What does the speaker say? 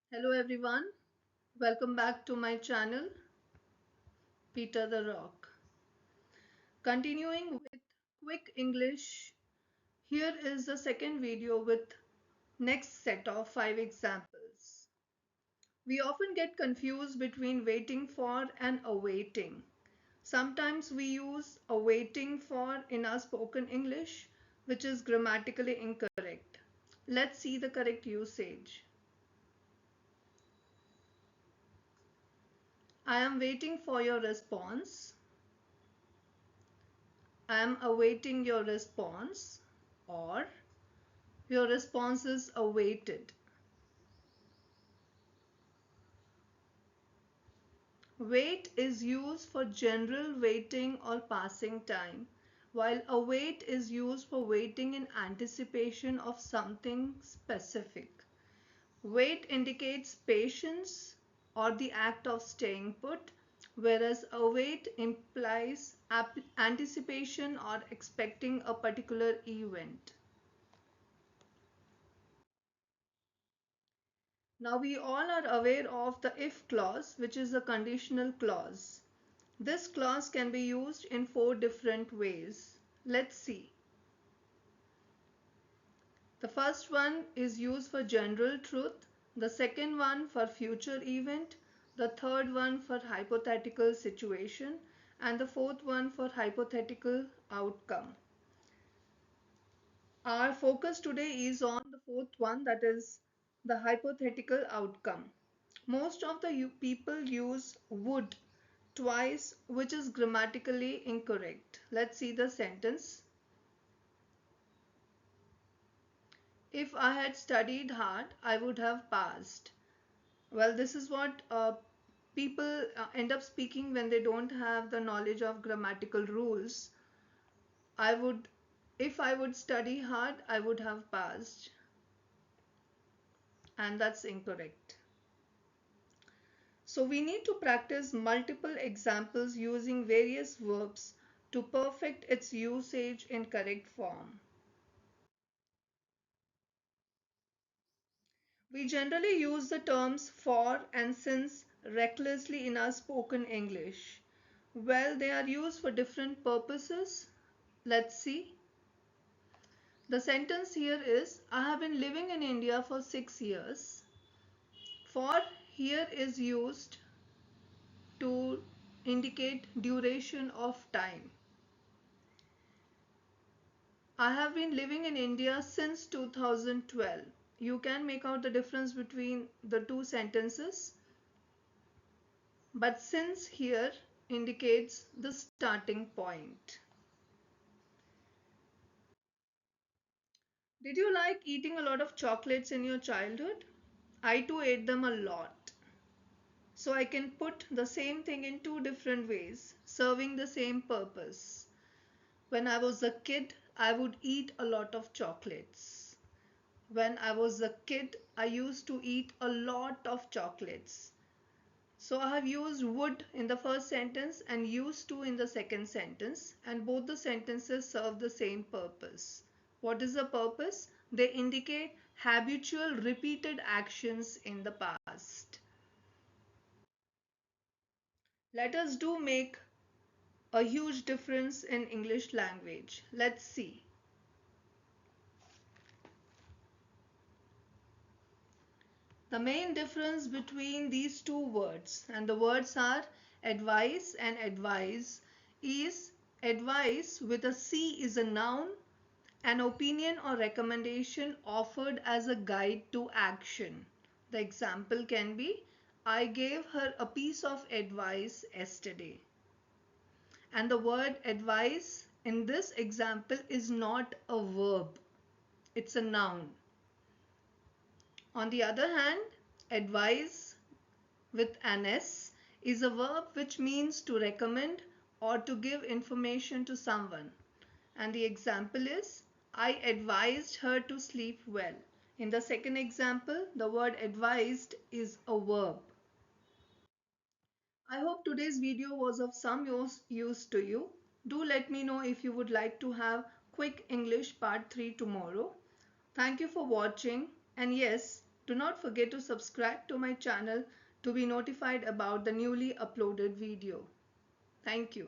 Hello everyone, welcome back to my channel Peter the Rock. Continuing with quick English, here is the second video with next set of 5 examples. We often get confused between waiting for and awaiting. Sometimes we use awaiting for in our spoken English, which is grammatically incorrect. Let's see the correct usage. I am waiting for your response. I am awaiting your response, or your response is awaited. Wait is used for general waiting or passing time, while await is used for waiting in anticipation of something specific. Wait indicates patience or the act of staying put, whereas await implies anticipation or expecting a particular event. Now we all are aware of the if clause, which is a conditional clause. This clause can be used in 4 different ways. Let's see. The first one is used for general truth, the second one for future event, the third one for hypothetical situation, and the fourth one for hypothetical outcome. Our focus today is on the fourth one, that is the hypothetical outcome. Most of the people use would twice, which is grammatically incorrect. Let's see the sentence. If I had studied hard, I would have passed. Well, this is what people end up speaking when they don't have the knowledge of grammatical rules. I would, if I would study hard, I would have passed. And that's incorrect. So we need to practice multiple examples using various verbs to perfect its usage in correct form. We generally use the terms for and since recklessly in our spoken English. Well, they are used for different purposes. Let's see. The sentence here is, I have been living in India for 6 years. For here is used to indicate duration of time. I have been living in India since 2012. You can make out the difference between the two sentences, but since here indicates the starting point. Did you like eating a lot of chocolates in your childhood? I too ate them a lot. So I can put the same thing in two different ways, serving the same purpose. When I was a kid, I would eat a lot of chocolates. When I was a kid, I used to eat a lot of chocolates. So I have used would in the first sentence and used to in the second sentence, and both the sentences serve the same purpose. What is the purpose? They indicate habitual repeated actions in the past. Letters do make a huge difference in English language. Let's see. The main difference between these two words, and the words are advice and advise, is advice with a C is a noun, an opinion or recommendation offered as a guide to action. The example can be, I gave her a piece of advice yesterday. And the word advice in this example is not a verb, it's a noun. On the other hand, advise with an S is a verb which means to recommend or to give information to someone. And the example is, I advised her to sleep well. In the second example, the word advised is a verb. I hope today's video was of some use to you. Do let me know if you would like to have Quick English Part 3 tomorrow. Thank you for watching, and yes, Do not forget to subscribe to my channel to be notified about the newly uploaded video. Thank you.